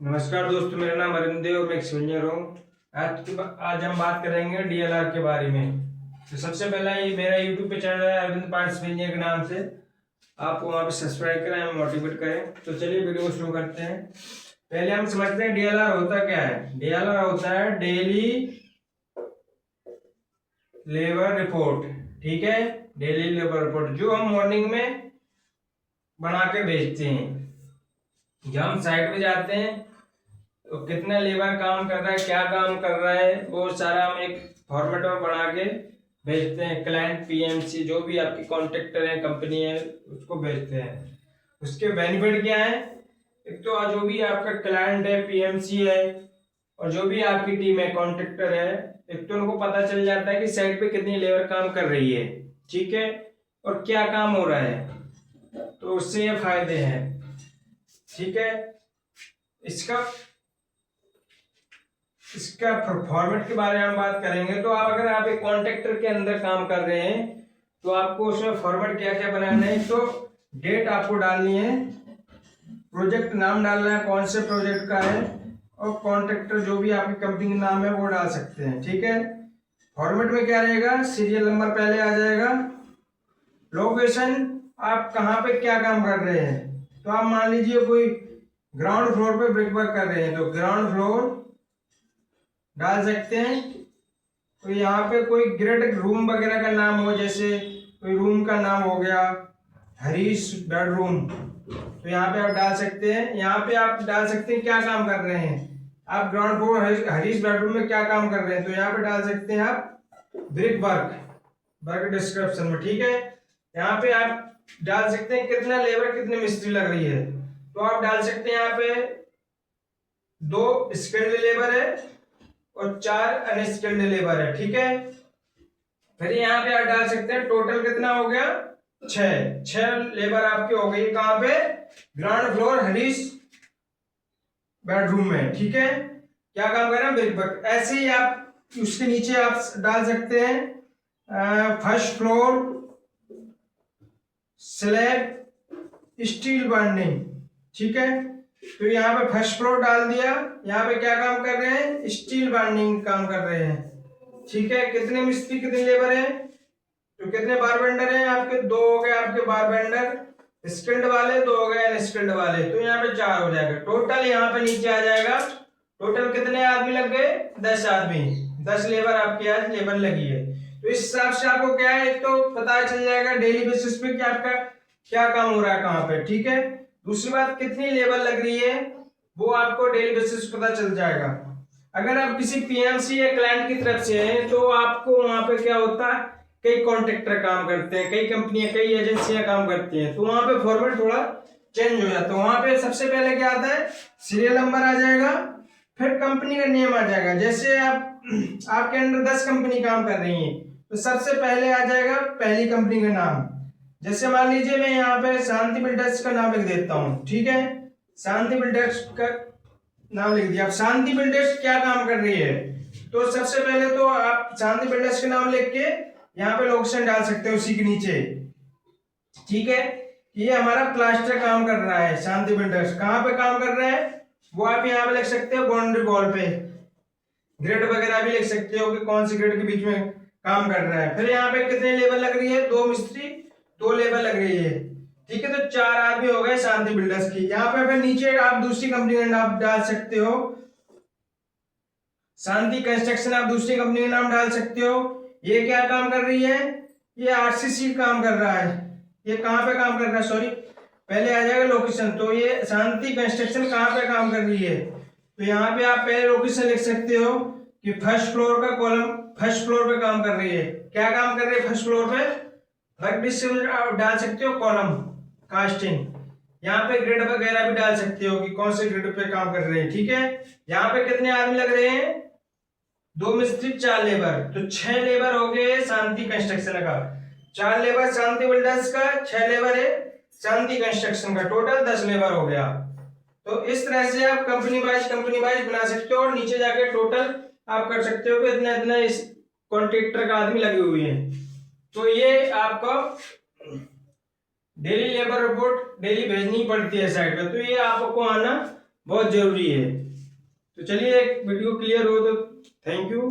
नमस्कार दोस्तों, मेरा नाम अरिंदे और मैं एक इंजीनियर हूँ। आज हम बात करेंगे डीएलआर के बारे में। तो सबसे पहला ये मेरा यूट्यूब पे चैनल है अरविंद पांडे इंजीनियर के नाम से। आप वहाँ पे सब्सक्राइब करें, हमें मोटिवेट करें। तो चलिए वीडियो को शुरू करते हैं। पहले हम समझते हैं डीएलआर होता क्या है। डीएलआर होता है डेली लेबर रिपोर्ट। ठीक है, डेली लेबर रिपोर्ट जो हम मॉर्निंग में बना के भेजते हैं। जब हम साइट पे जाते हैं तो कितना लेबर काम कर रहा है, क्या काम कर रहा है, वो सारा हम एक फॉर्मेट में बना के भेजते हैं। क्लाइंट पीएमसी जो भी आपकी कॉन्ट्रैक्टर है, कंपनी है, उसको भेजते हैं। उसके बेनिफिट क्या है? एक तो जो भी आपका क्लाइंट है, पीएमसी है, और जो भी आपकी टीम है, कॉन्ट्रैक्टर है, एक तो उनको पता चल जाता है कि साइट पे कितनी लेबर काम कर रही है। ठीक है, और क्या काम हो रहा है, तो उससे ये फायदे हैं। ठीक है, इसका फॉर्मेट के बारे में हम बात करेंगे। तो अगर आप एक कॉन्ट्रैक्टर के अंदर काम कर रहे हैं तो आपको उसमें फॉर्मेट क्या क्या बनाना है। तो डेट आपको डालनी है, प्रोजेक्ट नाम डालना है, कौन से प्रोजेक्ट का है, और कॉन्ट्रैक्टर जो भी आपकी कंपनी का नाम है वो डाल सकते हैं। ठीक है, फॉर्मेट में क्या रहेगा, सीरियल नंबर पहले आ जाएगा, लोकेशन आप कहाँ पे क्या काम कर रहे हैं। तो आप मान लीजिए कोई ग्राउंड फ्लोर पे ब्रिक वर्क कर रहे हैं तो ग्राउंड फ्लोर डाल सकते हैं। तो यहाँ पे कोई ग्रेड रूम वगैरह का नाम हो, जैसे कोई रूम का नाम हो गया हरीश बेडरूम, तो यहाँ पे आप डाल सकते हैं। यहाँ पे आप डाल सकते हैं क्या काम कर रहे हैं, आप ग्राउंड फ्लोर हरीश बेडरूम में क्या काम कर रहे हैं, तो यहाँ पे डाल सकते हैं आप ब्रिक वर्क डिस्क्रिप्शन में। ठीक है, यहाँ पे आप डाल सकते हैं कितना लेबर, कितने मिस्त्री लग रही है, तो आप डाल सकते हैं यहाँ पे 2 स्किल्ड लेबर है और 4 अनस्किल्ड लेबर है। ठीक है, फिर यहाँ पे आप डाल सकते हैं टोटल कितना हो गया, 6 लेबर आपके हो गई कहाँ पे, ग्राउंड फ्लोर हरीश बेडरूम में। ठीक है, क्या काम कर रहे हैं, ब्रिक वर्क। ऐसे ही आप उसके नीचे आप डाल सकते हैं first floor slab steel binding. ठीक है, तो यहाँ पे फर्स्ट फ्लोर डाल दिया, यहाँ पे क्या काम कर रहे हैं, स्टील बाइंडिंग काम कर रहे हैं। ठीक है, कितने मिस्त्री कितने लेबर हैं, तो कितने बारबेंडर हैं आपके, 2 हो गए आपके बारबेंडर स्किल्ड वाले, 2 हो गए अनस्किल्ड वाले, तो यहाँ पे 4 हो जाएगा। टोटल यहाँ पे नीचे आ जाएगा, टोटल कितने आदमी लग गए, 10 आदमी, 10 लेबर आपकी आज लेबर लगी है। तो इस हिसाब से आपको क्या है, एक तो पता चल जाएगा डेली बेसिस पे कि आपका क्या काम हो रहा है कहाँ पे। ठीक है, दूसरी बात कितनी लेबर लग रही है वो आपको डेली बेसिस पता चल जाएगा। अगर आप किसी पीएमसी या क्लाइंट की तरफ से हैं तो आपको वहां पे क्या होता है, कई कॉन्ट्रैक्टर काम करते हैं, कई कंपनियां, कई एजेंसियां काम करती हैं, तो वहां पे फॉर्मेट थोड़ा चेंज हो जाता है। वहां पे सबसे पहले क्या आता है, सीरियल नंबर आ जाएगा, फिर कंपनी का नेम आ जाएगा। जैसे आपके अंडर 10 कंपनी काम कर रही है तो सबसे पहले आ जाएगा पहली कंपनी का नाम। जैसे मान लीजिए मैं यहाँ पे शांति बिल्डर्स का नाम लिख देता हूँ। ठीक है, शांति बिल्डर्स का नाम लिख दिया। अब शांति बिल्डर्स क्या काम कर रही है, तो सबसे पहले तो आप शांति बिल्डर्स का नाम लिख के यहाँ पे लोकेशन डाल सकते हो उसी के नीचे। ठीक है, ये हमारा प्लास्टर काम कर रहा है, शांति बिल्डर्स कहाँ पे काम कर रहा है वो आप यहाँ पे लिख सकते हो, बाउंड्री वॉल पे। ग्रेड वगैरह भी लिख सकते हो कि कौन सी ग्रेड के बीच में काम कर रहा है। फिर यहाँ पे कितने लेबर लग रही है, 2 मिस्त्री 2 लेबर लग रही है। ठीक है, तो 4 आदमी हो गए शांति बिल्डर्स की। यहाँ पे फिर नीचे आप दूसरी कंपनी का नाम डाल सकते हो, शांति कंस्ट्रक्शन आप दूसरी कंपनी का नाम डाल सकते हो। ये क्या काम कर रही है, ये आरसीसी काम कर रहा है। ये कहाँ पे काम कर रहा है, सॉरी पहले आ जाएगा लोकेशन, तो ये शांति कंस्ट्रक्शन कहाँ पे काम कर रही है, तो यहाँ पे आप पहले लोकेशन लिख सकते हो कि फर्स्ट फ्लोर का कॉलम, फर्स्ट फ्लोर पे काम कर रही है। क्या काम कर रही है फर्स्ट फ्लोर पे, वर्क डिस्ट्रीब्यूशन डाल सकते हो, कॉलम कास्टिंग, यहाँ पे ग्रेड वगैरह भी डाल सकते हो कि कौन से ग्रेड पे काम कर रहे हैं। ठीक है, यहाँ पे कितने आदमी लग रहे हैं, 2 मिस्त्री 4 लेबर, तो 6 लेबर हो गए शांति कंस्ट्रक्शन का, 4 लेबर शांति बिल्डर्स का, 6 लेबर है शांति कंस्ट्रक्शन का, टोटल 10 लेबर हो गया। तो इस तरह से आप कंपनी वाइज बना सकते हो और नीचे जाके टोटल आप कर सकते हो कि इतना इतना इस कॉन्ट्रैक्टर का आदमी लगे हुए हैं। तो ये आपको डेली लेबर रिपोर्ट डेली भेजनी पड़ती है साइट पे, तो ये आपको आना बहुत जरूरी है। तो चलिए वीडियो क्लियर हो तो थैंक यू।